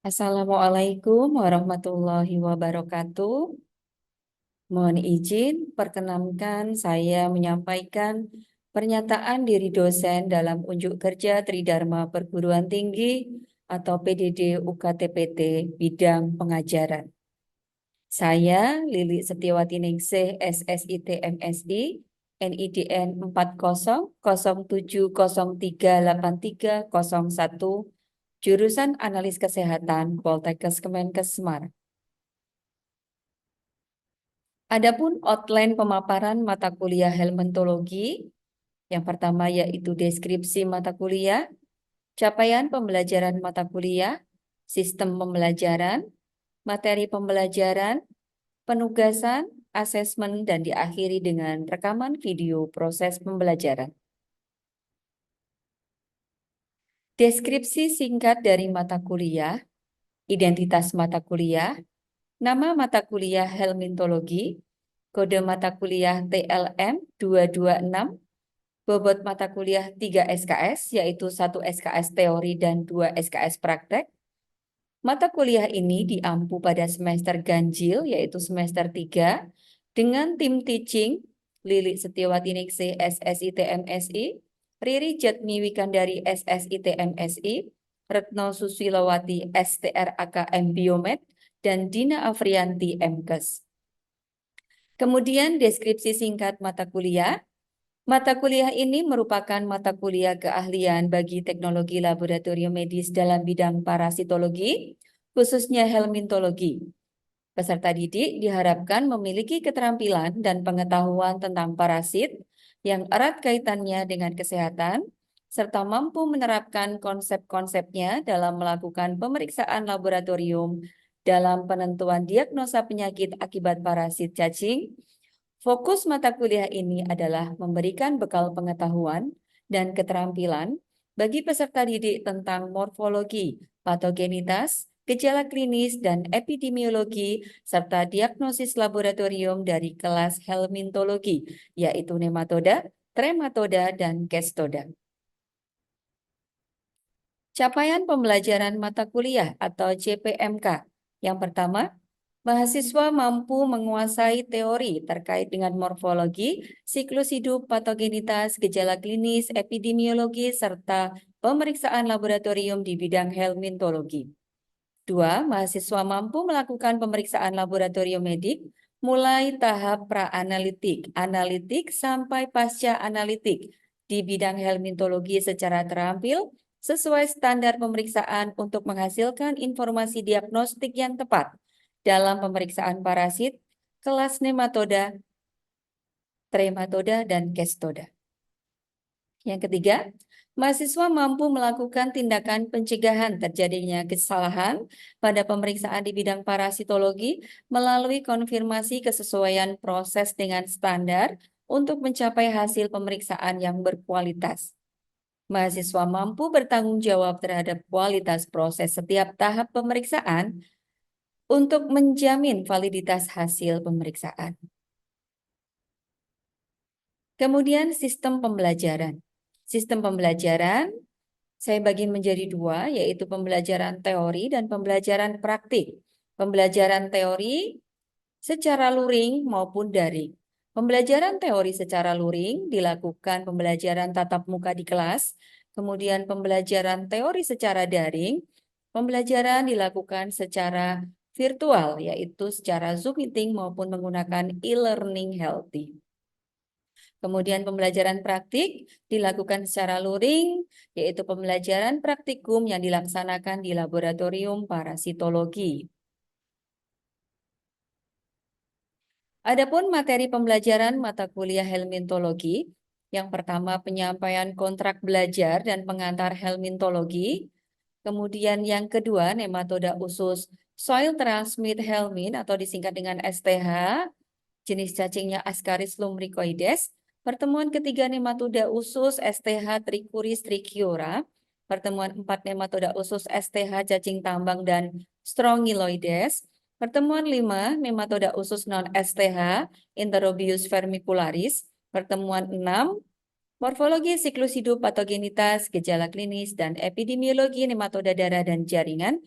Assalamualaikum warahmatullahi wabarakatuh. Mohon izin, perkenankan saya menyampaikan pernyataan diri dosen dalam unjuk kerja Tridharma Perguruan Tinggi atau PDD UKTPT bidang pengajaran. Saya Lili Setiawati Ningsih, SSIT MSI, NIDN 4007038301, jurusan Analis Kesehatan, Poltekkes Kemenkes Semarang. Adapun outline pemaparan mata kuliah Helminthologi, yang pertama yaitu deskripsi mata kuliah, capaian pembelajaran mata kuliah, sistem pembelajaran, materi pembelajaran, penugasan, asesmen, dan diakhiri dengan rekaman video proses pembelajaran. Deskripsi singkat dari mata kuliah, identitas mata kuliah, nama mata kuliah Helminthologi, kode mata kuliah TLM 226, bobot mata kuliah 3 SKS, yaitu 1 SKS teori dan 2 SKS praktek. Mata kuliah ini diampu pada semester ganjil, yaitu semester 3, dengan tim teaching Lili Setiawati Ningsih, SSIT MSI, Riri Jatmi Wikandari, SSIT MSI, Retno Susilowati, STRAKM Biomed, dan Dina Afrianti, MKes. Kemudian deskripsi singkat mata kuliah. Mata kuliah ini merupakan mata kuliah keahlian bagi teknologi laboratorium medis dalam bidang parasitologi, khususnya helminthologi. Peserta didik diharapkan memiliki keterampilan dan pengetahuan tentang parasit yang erat kaitannya dengan kesehatan, serta mampu menerapkan konsep-konsepnya dalam melakukan pemeriksaan laboratorium dalam penentuan diagnosa penyakit akibat parasit cacing. Fokus mata kuliah ini adalah memberikan bekal pengetahuan dan keterampilan bagi peserta didik tentang morfologi, patogenitas, gejala klinis, dan epidemiologi, serta diagnosis laboratorium dari kelas helminthologi, yaitu nematoda, trematoda, dan kestoda. Capaian pembelajaran mata kuliah atau CPMK. Yang pertama, mahasiswa mampu menguasai teori terkait dengan morfologi, siklus hidup, patogenitas, gejala klinis, epidemiologi, serta pemeriksaan laboratorium di bidang helminthologi. 2. Mahasiswa mampu melakukan pemeriksaan laboratorium medik mulai tahap pra-analitik, analitik, sampai pasca analitik di bidang helminthologi secara terampil sesuai standar pemeriksaan untuk menghasilkan informasi diagnostik yang tepat dalam pemeriksaan parasit, kelas nematoda, trematoda, dan kestoda. Yang ketiga, mahasiswa mampu melakukan tindakan pencegahan terjadinya kesalahan pada pemeriksaan di bidang parasitologi melalui konfirmasi kesesuaian proses dengan standar untuk mencapai hasil pemeriksaan yang berkualitas. Mahasiswa mampu bertanggung jawab terhadap kualitas proses setiap tahap pemeriksaan untuk menjamin validitas hasil pemeriksaan. Kemudian sistem pembelajaran. Sistem pembelajaran saya bagi menjadi dua, yaitu pembelajaran teori dan pembelajaran praktik. Pembelajaran teori secara luring maupun daring. Pembelajaran teori secara luring dilakukan pembelajaran tatap muka di kelas, kemudian pembelajaran teori secara daring, pembelajaran dilakukan secara virtual, yaitu secara Zoom meeting maupun menggunakan e-learning healthy. Kemudian pembelajaran praktik dilakukan secara luring, yaitu pembelajaran praktikum yang dilaksanakan di laboratorium parasitologi. Adapun materi pembelajaran mata kuliah helminthologi, yang pertama penyampaian kontrak belajar dan pengantar helminthologi, kemudian yang kedua nematoda usus soil transmit helmin atau disingkat dengan STH, jenis cacingnya Ascaris lumbricoides. Pertemuan ketiga nematoda usus STH trichuris trichiora. Pertemuan 4 nematoda usus STH cacing tambang dan Strongyloides. Pertemuan 5 nematoda usus non STH Enterobius vermicularis. Pertemuan 6 morfologi siklus hidup patogenitas, gejala klinis, dan epidemiologi nematoda darah dan jaringan.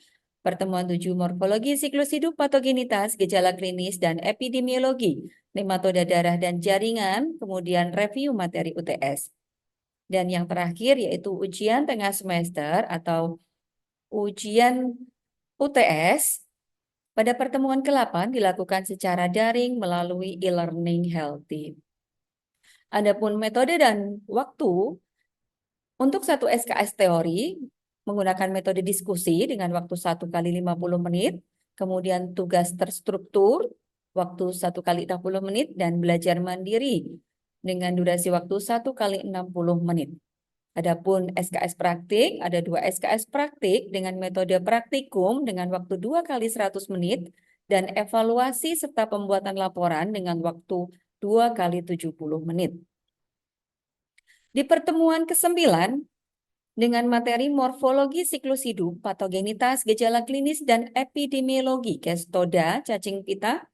Pertemuan 7 morfologi siklus hidup, patogenitas, gejala klinis, dan epidemiologi, nematoda darah dan jaringan, kemudian review materi UTS. Dan yang terakhir yaitu ujian tengah semester atau ujian UTS pada pertemuan ke-8 dilakukan secara daring melalui e-learning healthy. Adapun metode dan waktu untuk satu SKS teori menggunakan metode diskusi dengan waktu 1 kali 50 menit, kemudian tugas terstruktur waktu 1 kali 60 menit, dan belajar mandiri dengan durasi waktu 1 kali 60 menit. Adapun SKS praktik, ada 2 SKS praktik dengan metode praktikum dengan waktu 2 kali 100 menit, dan evaluasi serta pembuatan laporan dengan waktu 2 kali 70 menit. Di pertemuan ke-9, dengan materi morfologi siklus hidup, patogenitas, gejala klinis, dan epidemiologi, Kestoda, cacing pita.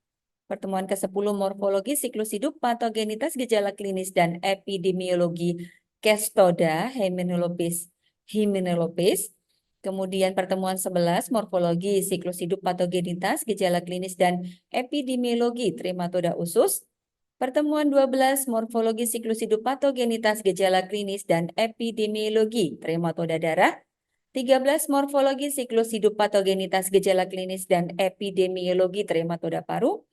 Pertemuan ke-10, morfologi siklus hidup, patogenitas, gejala klinis, dan epidemiologi, Kestoda, Hymenolopis. Kemudian pertemuan 11, morfologi siklus hidup, patogenitas, gejala klinis, dan epidemiologi, Trematoda usus. Pertemuan 12, morfologi siklus hidup, patogenitas, gejala klinis, dan epidemiologi, Trematoda darah. 13, morfologi siklus hidup, patogenitas, gejala klinis, dan epidemiologi, Trematoda paru.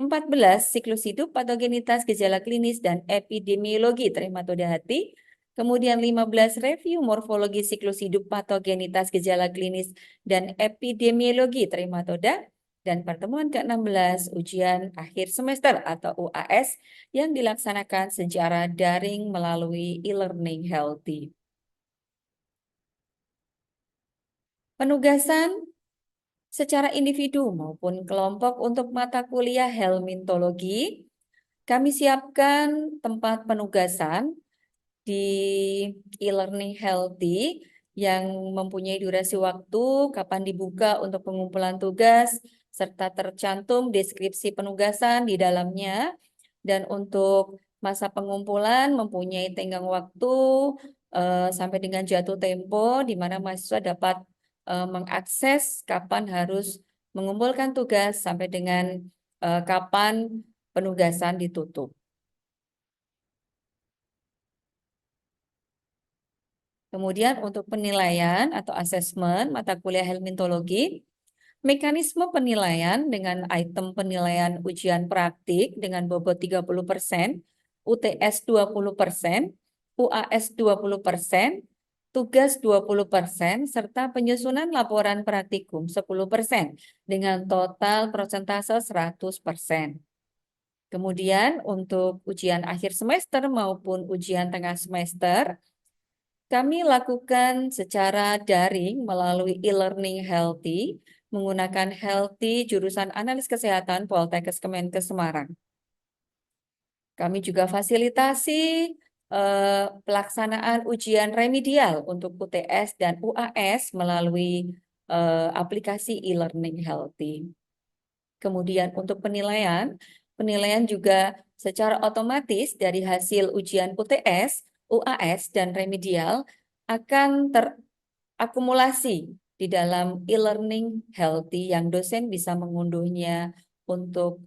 14, siklus hidup, patogenitas, gejala klinis, dan epidemiologi, Trematoda hati. Kemudian 15, review morfologi siklus hidup, patogenitas, gejala klinis, dan epidemiologi, Trematoda. Dan pertemuan ke-16, ujian akhir semester atau UAS yang dilaksanakan secara daring melalui e-learning healthy. Penugasan secara individu maupun kelompok untuk mata kuliah helmintologi, kami siapkan tempat penugasan di e-learning healthy yang mempunyai durasi waktu, kapan dibuka untuk pengumpulan tugas, serta tercantum deskripsi penugasan di dalamnya. Dan untuk masa pengumpulan mempunyai tenggang waktu sampai dengan jatuh tempo, di mana mahasiswa dapat mengakses kapan harus mengumpulkan tugas sampai dengan kapan penugasan ditutup. Kemudian untuk penilaian atau asesmen mata kuliah helmintologi, mekanisme penilaian dengan item penilaian ujian praktik dengan bobot 30%, UTS 20%, UAS 20%, tugas 20%, serta penyusunan laporan praktikum 10% dengan total persentase 100%. Kemudian untuk ujian akhir semester maupun ujian tengah semester, kami lakukan secara daring melalui e-learning healthy, menggunakan healthy jurusan analis kesehatan Poltekkes Kemenkes Semarang. Kami juga fasilitasi pelaksanaan ujian remedial untuk UTS dan UAS melalui aplikasi e-learning healthy. Kemudian untuk penilaian juga secara otomatis dari hasil ujian UTS, UAS, dan remedial akan terakumulasi di dalam e-learning healthy yang dosen bisa mengunduhnya untuk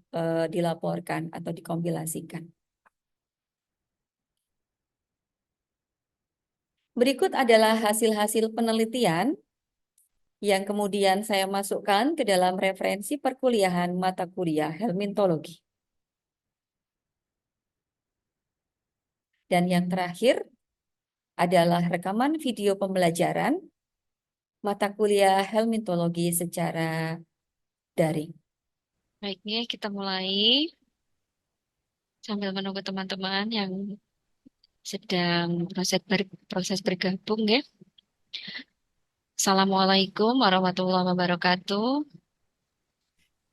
dilaporkan atau dikompilasikan. Berikut adalah hasil-hasil penelitian yang kemudian saya masukkan ke dalam referensi perkuliahan mata kuliah helmintologi. Dan yang terakhir adalah rekaman video pembelajaran mata kuliah helmintologi secara daring. Baiknya kita mulai sambil menunggu teman-teman yang sedang proses bergabung ya. Assalamualaikum warahmatullahi wabarakatuh.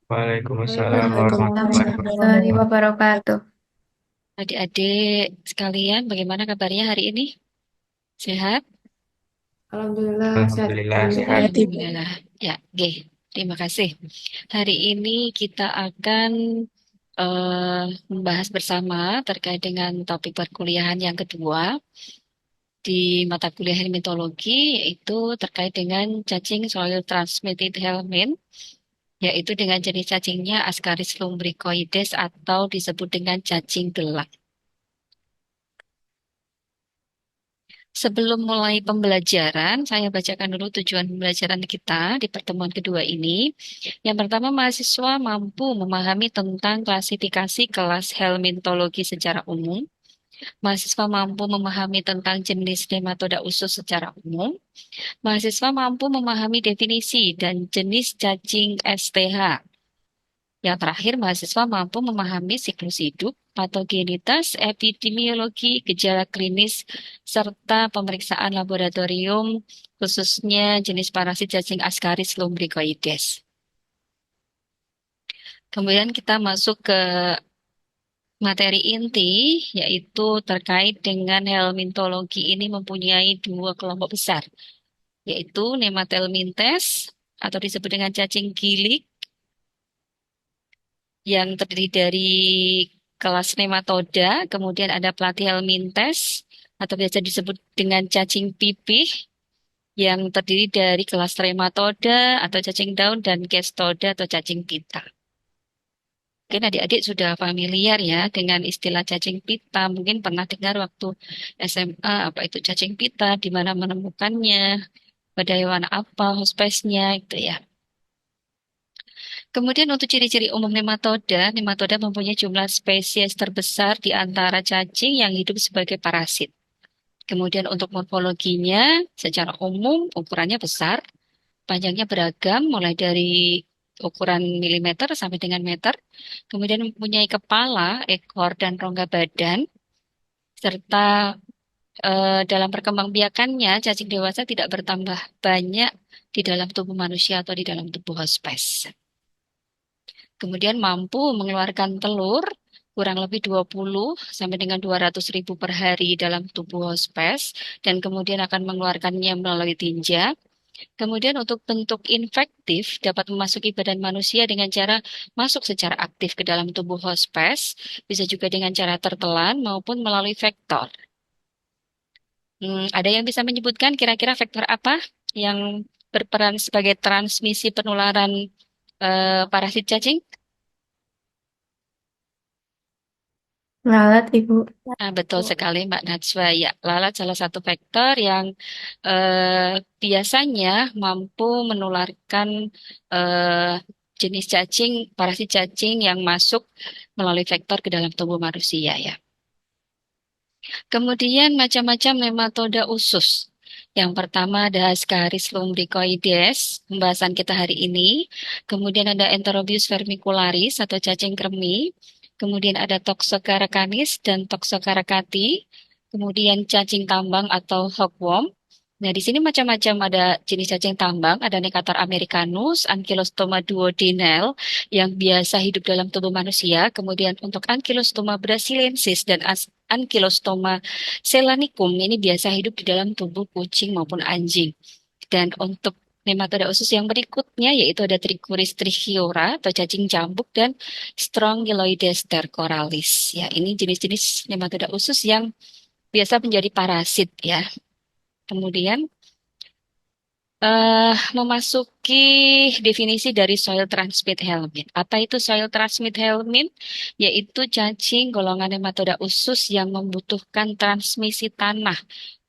Waalaikumsalam warahmatullahi Warahmatullahi wabarakatuh. wabarakatuh. Adik-adik sekalian, bagaimana kabarnya hari ini? Sehat? Alhamdulillah sehat. Alhamdulillah sehat. Alhamdulillah. Ya, oke. Terima kasih. Hari ini kita akan membahas bersama terkait dengan topik perkuliahan yang kedua, di mata kuliah hermitologi, yaitu terkait dengan cacing soil transmitted helminth, yaitu dengan jenis cacingnya Ascaris lumbricoides atau disebut dengan cacing gelang. Sebelum mulai pembelajaran, saya bacakan dulu tujuan pembelajaran kita di pertemuan kedua ini. Yang pertama, mahasiswa mampu memahami tentang klasifikasi kelas helminthologi secara umum. Mahasiswa mampu memahami tentang jenis nematoda usus secara umum. Mahasiswa mampu memahami definisi dan jenis cacing STH. Yang terakhir, mahasiswa mampu memahami siklus hidup, patogenitas, epidemiologi, gejala klinis, serta pemeriksaan laboratorium, khususnya jenis parasit cacing Ascaris lumbricoides. Kemudian kita masuk ke materi inti, yaitu terkait dengan helminthologi ini mempunyai dua kelompok besar, yaitu Nematelmintes atau disebut dengan cacing gilik yang terdiri dari kelas nematoda, kemudian ada Platyhelminthes atau biasa disebut dengan cacing pipih yang terdiri dari kelas trematoda atau cacing daun dan kestoda atau cacing pita. Mungkin adik-adik sudah familiar ya dengan istilah cacing pita. Mungkin pernah dengar waktu SMA apa itu cacing pita, di mana menemukannya, pada hewan apa, hospesnya itu ya. Kemudian untuk ciri-ciri umum nematoda, nematoda mempunyai jumlah spesies terbesar di antara cacing yang hidup sebagai parasit. Kemudian untuk morfologinya, secara umum ukurannya besar, panjangnya beragam, mulai dari ukuran milimeter sampai dengan meter. Kemudian mempunyai kepala, ekor, dan rongga badan, serta dalam perkembangbiakannya, cacing dewasa tidak bertambah banyak di dalam tubuh manusia atau di dalam tubuh hospes. Kemudian mampu mengeluarkan telur kurang lebih 20 sampai dengan 200 ribu per hari dalam tubuh hospes dan kemudian akan mengeluarkannya melalui tinja. Kemudian untuk bentuk infektif dapat memasuki badan manusia dengan cara masuk secara aktif ke dalam tubuh hospes, bisa juga dengan cara tertelan maupun melalui vektor. Ada yang bisa menyebutkan kira-kira vektor apa yang berperan sebagai transmisi penularan parasit cacing? Lalat, Ibu. Betul sekali Mbak Najwa. Ya, lalat salah satu vektor yang biasanya mampu menularkan eh, jenis cacing, parasit cacing yang masuk melalui vektor ke dalam tubuh manusia ya. Kemudian macam-macam nematoda usus. Yang pertama ada Ascaris lumbricoides, pembahasan kita hari ini. Kemudian ada Enterobius vermicularis atau cacing kremi. Kemudian ada Toxocara canis dan Toxocara cati. Kemudian cacing tambang atau hookworm. Nah, di sini macam-macam ada jenis cacing tambang, ada Necator americanus, Ankylostoma duodenale yang biasa hidup dalam tubuh manusia. Kemudian untuk Ankylostoma brasiliensis dan Ankylostoma selanicum ini biasa hidup di dalam tubuh kucing maupun anjing. Dan untuk nematoda usus yang berikutnya yaitu ada Trichuris trichiura atau cacing cambuk dan Strongyloides stercoralis. Ya, ini jenis-jenis nematoda usus yang biasa menjadi parasit ya. Kemudian memasuki definisi dari soil transmit helminth. Apa itu soil transmit helminth? Yaitu cacing golongan nematoda usus yang membutuhkan transmisi tanah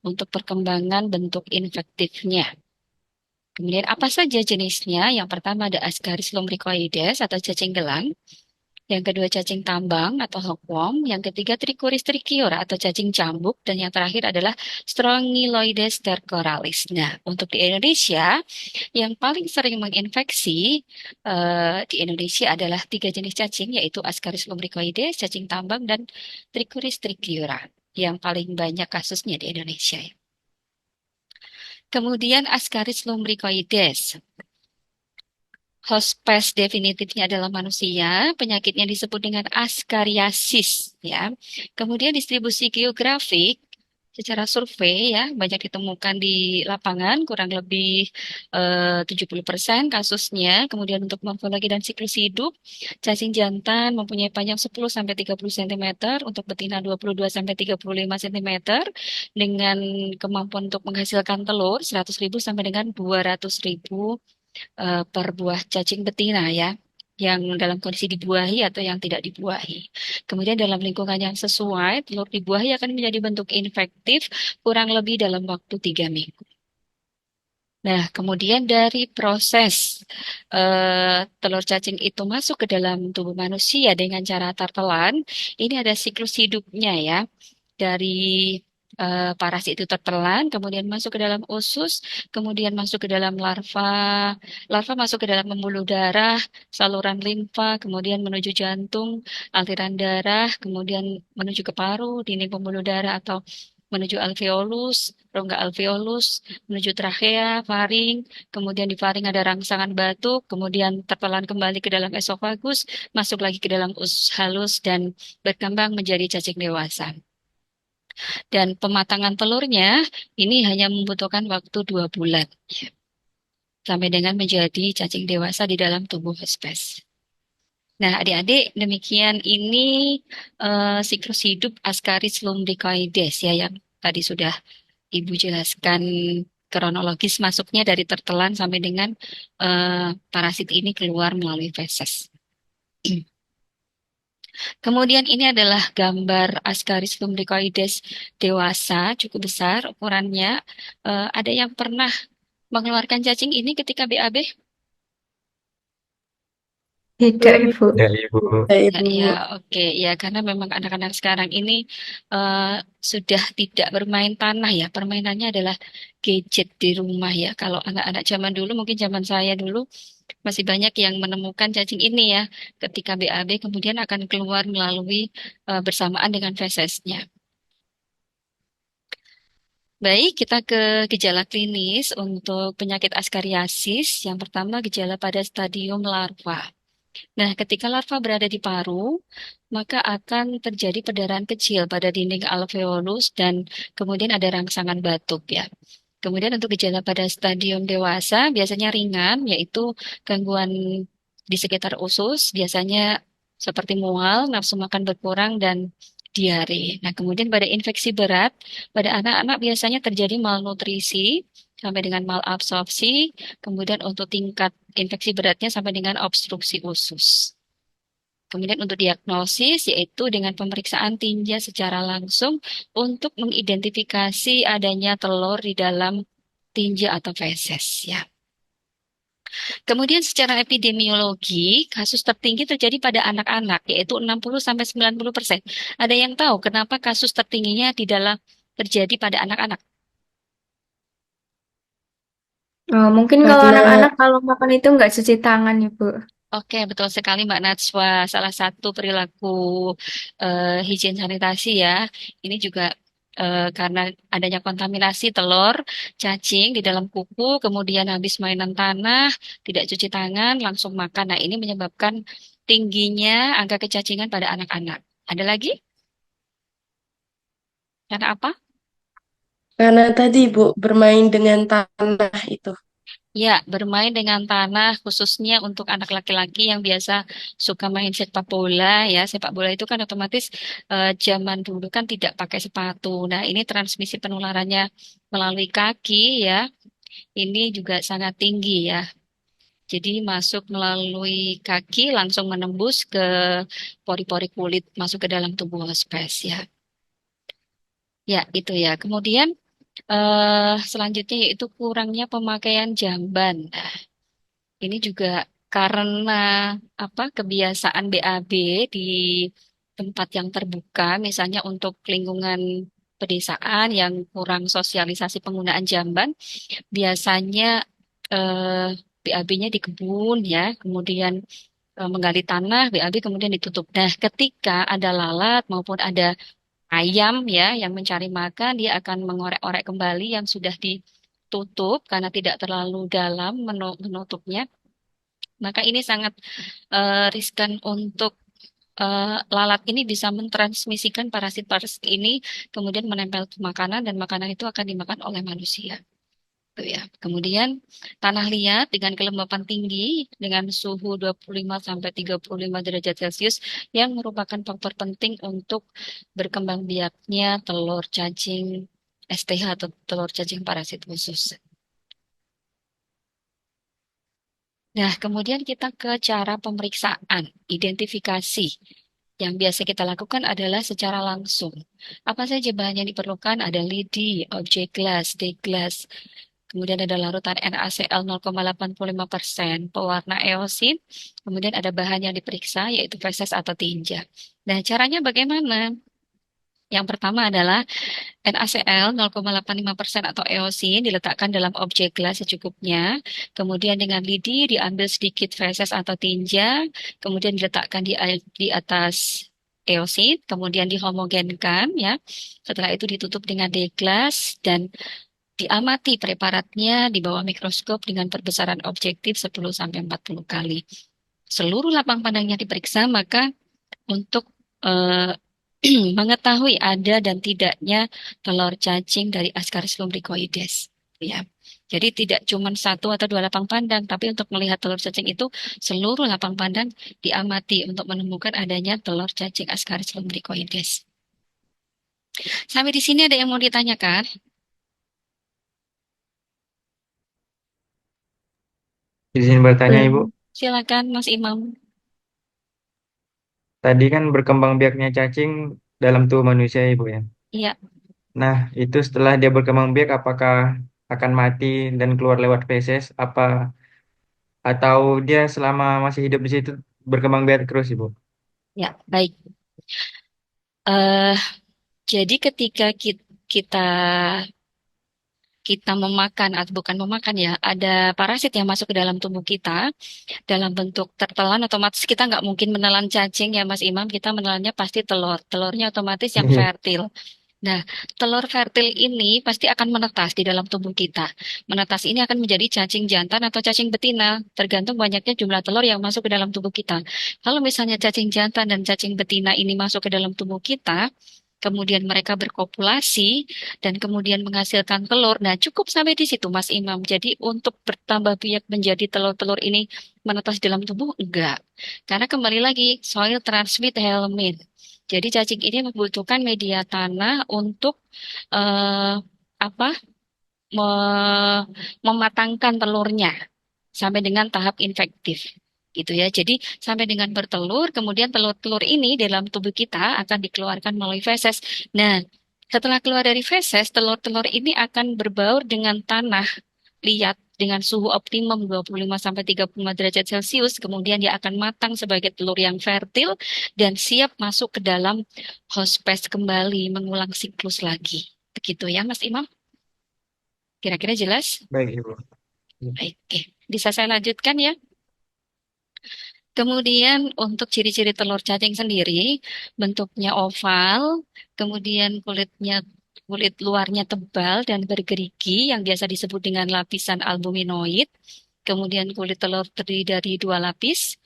untuk perkembangan bentuk infektifnya. Kemudian apa saja jenisnya? Yang pertama ada Ascaris lumbricoides atau cacing gelang. Yang kedua cacing tambang atau hookworm. Yang ketiga Trichuris trichiura atau cacing cambuk. Dan yang terakhir adalah Strongyloides stercoralis. Nah, untuk di Indonesia, yang paling sering menginfeksi di Indonesia adalah tiga jenis cacing, yaitu Ascaris lumbricoides, cacing tambang, dan Trichuris trichiura. Yang paling banyak kasusnya di Indonesia. Kemudian Ascaris lumbricoides. Hospes definitifnya adalah manusia, penyakitnya disebut dengan askariasis ya. Kemudian distribusi geografik Secara survei ya, banyak ditemukan di lapangan, kurang lebih 70% kasusnya. Kemudian untuk morfologi dan siklus hidup, cacing jantan mempunyai panjang 10 sampai 30 cm, untuk betina 22 sampai 35 cm, dengan kemampuan untuk menghasilkan telur 100.000 sampai dengan 200.000 per buah cacing betina ya, yang dalam kondisi dibuahi atau yang tidak dibuahi. Kemudian dalam lingkungan yang sesuai, telur dibuahi akan menjadi bentuk infektif kurang lebih dalam waktu 3 minggu. Nah, kemudian dari proses telur cacing itu masuk ke dalam tubuh manusia dengan cara tertelan, ini ada siklus hidupnya ya. Dari parasit itu tertelan, kemudian masuk ke dalam usus, kemudian masuk ke dalam larva, larva masuk ke dalam pembuluh darah, saluran limfa, kemudian menuju jantung, aliran darah, kemudian menuju ke paru, dinding pembuluh darah atau menuju alveolus, rongga alveolus, menuju trakea, faring, kemudian di faring ada rangsangan batuk, kemudian tertelan kembali ke dalam esofagus, masuk lagi ke dalam usus halus dan berkembang menjadi cacing dewasa. Dan pematangan telurnya ini hanya membutuhkan waktu 2 bulan sampai dengan menjadi cacing dewasa di dalam tubuh spesies. Nah, adik-adik, demikian ini siklus hidup Ascaris lumbricoides ya, yang tadi sudah Ibu jelaskan kronologis masuknya dari tertelan sampai dengan parasit ini keluar melalui feses. Kemudian ini adalah gambar Ascaris lumbricoides dewasa, cukup besar ukurannya. Ada yang pernah mengeluarkan cacing ini ketika BAB? Tidak, Ibu. Ya, Ibu. Ya, Ya, Ibu. ya, oke. Ya, karena memang anak-anak sekarang ini eh, sudah tidak bermain tanah ya. Permainannya adalah gadget di rumah ya. Kalau anak-anak zaman dulu, mungkin zaman saya dulu, masih banyak yang menemukan cacing ini ya. Ketika BAB kemudian akan keluar melalui bersamaan dengan fesesnya. Baik, kita ke gejala klinis untuk penyakit askariasis. Yang pertama, gejala pada stadium larva. Nah, ketika larva berada di paru, maka akan terjadi perdarahan kecil pada dinding alveolus dan kemudian ada rangsangan batuk ya. Kemudian untuk gejala pada stadium dewasa biasanya ringan, yaitu gangguan di sekitar usus, biasanya seperti mual, nafsu makan berkurang, dan diare. Nah, kemudian pada infeksi berat, pada anak-anak biasanya terjadi malnutrisi sampai dengan malabsorpsi, kemudian untuk tingkat infeksi beratnya sampai dengan obstruksi usus. Kemudian untuk diagnosis yaitu dengan pemeriksaan tinja secara langsung untuk mengidentifikasi adanya telur di dalam tinja atau feses ya. Kemudian secara epidemiologi, kasus tertinggi terjadi pada anak-anak yaitu 60 sampai 90%. Ada yang tahu kenapa kasus tertingginya di dalam terjadi pada anak-anak? Oh, mungkin kalau Karena anak-anak kalau makan itu nggak cuci tangan, Ibu. Oke, betul sekali Mbak Najwa. Salah satu perilaku higien sanitasi ya. Ini juga karena adanya kontaminasi telur, cacing di dalam kuku, kemudian habis mainan tanah, tidak cuci tangan, langsung makan. Nah, ini menyebabkan tingginya angka kecacingan pada anak-anak. Ada lagi? Karena apa? karena tadi Bu bermain dengan tanah itu. Ya, bermain dengan tanah khususnya untuk anak laki-laki yang biasa suka main sepak bola ya. Sepak bola itu kan otomatis zaman dulu kan tidak pakai sepatu. Nah, ini transmisi penularannya melalui kaki ya. Ini juga sangat tinggi ya. Jadi masuk melalui kaki langsung menembus ke pori-pori kulit masuk ke dalam tubuh spes ya. Ya, itu ya. Kemudian selanjutnya yaitu kurangnya pemakaian jamban. Nah, ini juga karena apa kebiasaan BAB di tempat yang terbuka, misalnya untuk lingkungan pedesaan yang kurang sosialisasi penggunaan jamban, biasanya BAB-nya di kebun ya, kemudian menggali tanah, BAB kemudian ditutup. Nah, ketika ada lalat maupun ada ayam ya yang mencari makan, dia akan mengorek-orek kembali yang sudah ditutup karena tidak terlalu dalam menutupnya. Maka ini sangat riskan untuk lalat ini bisa mentransmisikan parasit-parasit ini kemudian menempel ke makanan dan makanan itu akan dimakan oleh manusia. Tuh ya. Kemudian tanah liat dengan kelembapan tinggi dengan suhu 25 sampai 35 derajat Celcius yang merupakan faktor penting untuk berkembang biaknya telur cacing STH atau telur cacing parasit khusus. Nah, kemudian kita ke cara pemeriksaan, identifikasi. Yang biasa kita lakukan adalah secara langsung. Apa saja bahan yang diperlukan? Ada lidi, objek gelas, deglas, kemudian ada larutan NaCl 0,85%, pewarna eosin, kemudian ada bahan yang diperiksa yaitu feses atau tinja. Nah, caranya bagaimana? Yang pertama adalah NaCl 0,85% atau eosin diletakkan dalam objek gelas secukupnya. Kemudian dengan lidi diambil sedikit feses atau tinja, kemudian diletakkan di atas eosin, kemudian dihomogenkan ya. Setelah itu ditutup dengan deglas dan diamati preparatnya di bawah mikroskop dengan perbesaran objektif 10 sampai 40 kali. Seluruh lapang pandangnya diperiksa, maka untuk eh, mengetahui ada dan tidaknya telur cacing dari Ascaris lumbricoides. Ya. Jadi tidak cuma satu atau dua lapang pandang, tapi untuk melihat telur cacing itu seluruh lapang pandang diamati untuk menemukan adanya telur cacing Ascaris lumbricoides. Sampai di sini ada yang mau ditanyakan? Izin bertanya, Ibu. Silakan Mas Imam. Tadi kan berkembang biaknya cacing dalam tubuh manusia, Ibu ya. Iya. Nah, itu setelah dia berkembang biak, apakah akan mati dan keluar lewat feses, atau dia selama masih hidup di situ berkembang biak terus, Ibu? Ya, baik. eh jadi ketika kita kita memakan atau bukan memakan ya, ada parasit yang masuk ke dalam tubuh kita dalam bentuk tertelan, otomatis kita nggak mungkin menelan cacing ya Mas Imam, kita menelannya pasti telur. Telurnya otomatis yang Iya. fertil. Nah, telur fertil ini pasti akan menetas di dalam tubuh kita. Menetas ini akan menjadi cacing jantan atau cacing betina, tergantung banyaknya jumlah telur yang masuk ke dalam tubuh kita. Kalau misalnya cacing jantan dan cacing betina ini masuk ke dalam tubuh kita, kemudian mereka berkopulasi dan kemudian menghasilkan telur. Nah, cukup sampai di situ, Mas Imam. Jadi untuk bertambah biak menjadi telur-telur ini menetas dalam tubuh, enggak. Karena kembali lagi, soil transmit helminth. Jadi cacing ini membutuhkan media tanah untuk eh, apa? Mematangkan telurnya sampai dengan tahap infektif. Gitu ya. Jadi sampai dengan bertelur, kemudian telur-telur ini dalam tubuh kita akan dikeluarkan melalui feses. Nah, setelah keluar dari feses, telur-telur ini akan berbaur dengan tanah liat dengan suhu optimum 25 sampai 35 derajat Celcius, kemudian dia akan matang sebagai telur yang fertil dan siap masuk ke dalam hospes kembali, mengulang siklus lagi. Begitu ya, Mas Imam? Kira-kira jelas? Baik, Ibu. Baik, oke. Bisa saya lanjutkan ya? Kemudian untuk ciri-ciri telur cacing sendiri, bentuknya oval, kemudian kulit luarnya tebal dan bergerigi yang biasa disebut dengan lapisan albuminoid. Kemudian kulit telur terdiri dari dua lapis.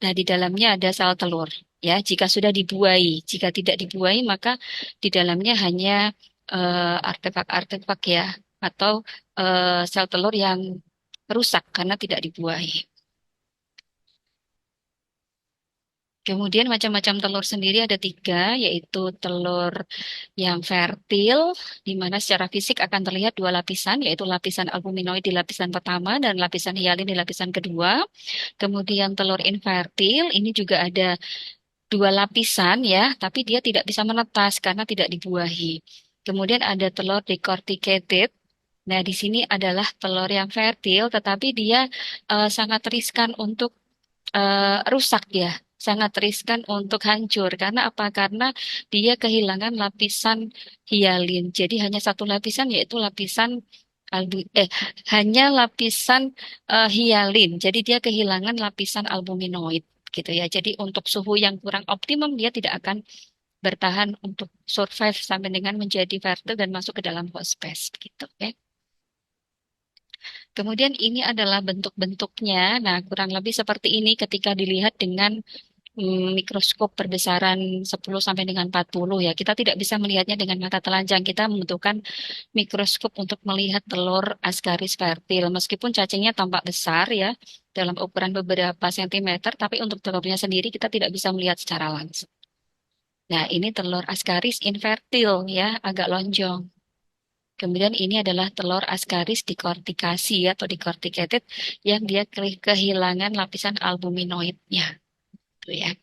Nah, di dalamnya ada sel telur. Ya, jika sudah dibuai, jika tidak dibuai maka di dalamnya hanya artefak-artefak ya atau sel telur yang rusak karena tidak dibuai. Kemudian macam-macam telur sendiri ada tiga, yaitu telur yang fertil, di mana secara fisik akan terlihat dua lapisan, yaitu lapisan albuminoid di lapisan pertama dan lapisan hialin di lapisan kedua. Kemudian telur infertil, ini juga ada dua lapisan ya, tapi dia tidak bisa menetas karena tidak dibuahi. Kemudian ada telur decorticated. Nah, di sini adalah telur yang fertil, tetapi dia sangat riskan untuk rusak ya, sangat riskan untuk hancur. Karena apa? Karena dia kehilangan lapisan hialin. Jadi hanya satu lapisan yaitu lapisan albu eh hanya lapisan hialin. Jadi dia kehilangan lapisan albuminoid gitu ya. Jadi untuk suhu yang kurang optimum dia tidak akan bertahan untuk survive sampai dengan menjadi fertil dan masuk ke dalam hospes gitu ya. Kemudian ini adalah bentuk-bentuknya. Nah, kurang lebih seperti ini ketika dilihat dengan mikroskop berbesaran 10 sampai dengan 40 ya. Kita tidak bisa melihatnya dengan mata telanjang. Kita membutuhkan mikroskop untuk melihat telur Ascaris fertil. Meskipun cacingnya tampak besar ya, dalam ukuran beberapa sentimeter, tapi untuk telurnya sendiri kita tidak bisa melihat secara langsung. Nah, ini telur Ascaris infertil ya, agak lonjong. Kemudian ini adalah telur Ascaris dikortikasi atau dikortikated yang dia kehilangan lapisan albuminoidnya. Tuh ya.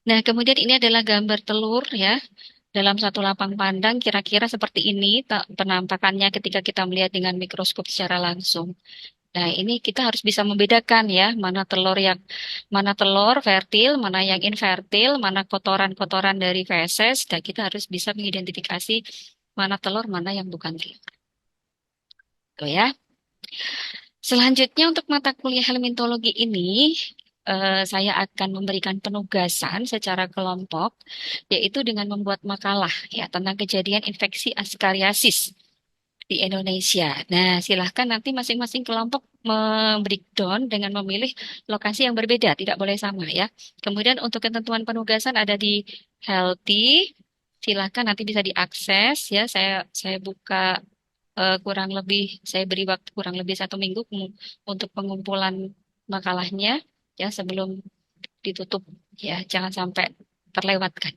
Nah, kemudian ini adalah gambar telur ya. Dalam satu lapang pandang kira-kira seperti ini penampakannya ketika kita melihat dengan mikroskop secara langsung. Nah, ini kita harus bisa membedakan ya, mana telur fertil, mana yang infertil, mana kotoran-kotoran dari feses, dan kita harus bisa mengidentifikasi mana telur, mana yang bukan telur. Tuh ya. Selanjutnya untuk mata kuliah helmintologi ini, saya akan memberikan penugasan secara kelompok, yaitu dengan membuat makalah ya tentang kejadian infeksi askariasis di Indonesia. Nah, silahkan nanti masing-masing kelompok membreakdown dengan memilih lokasi yang berbeda, tidak boleh sama ya. Kemudian untuk ketentuan penugasan ada di Healthy, silahkan nanti bisa diakses ya. Saya buka kurang lebih, saya beri waktu kurang lebih 1 minggu untuk pengumpulan makalahnya ya sebelum ditutup ya, jangan sampai terlewatkan.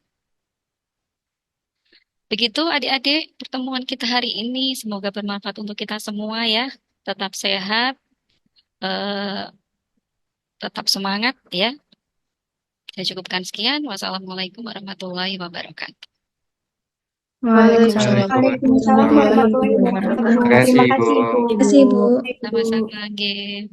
Begitu adik-adik pertemuan kita hari ini, semoga bermanfaat untuk kita semua ya. Tetap sehat, eh, tetap semangat ya. Saya cukupkan sekian. Wassalamualaikum warahmatullahi wabarakatuh. Waalaikumsalam. Waalaikumsalam warahmatullahi warahmatullahi wabarakatuh. Terima kasih, Terima Bu. kasih, Bu. Terima kasih, Bu. Sama-sama, Ge.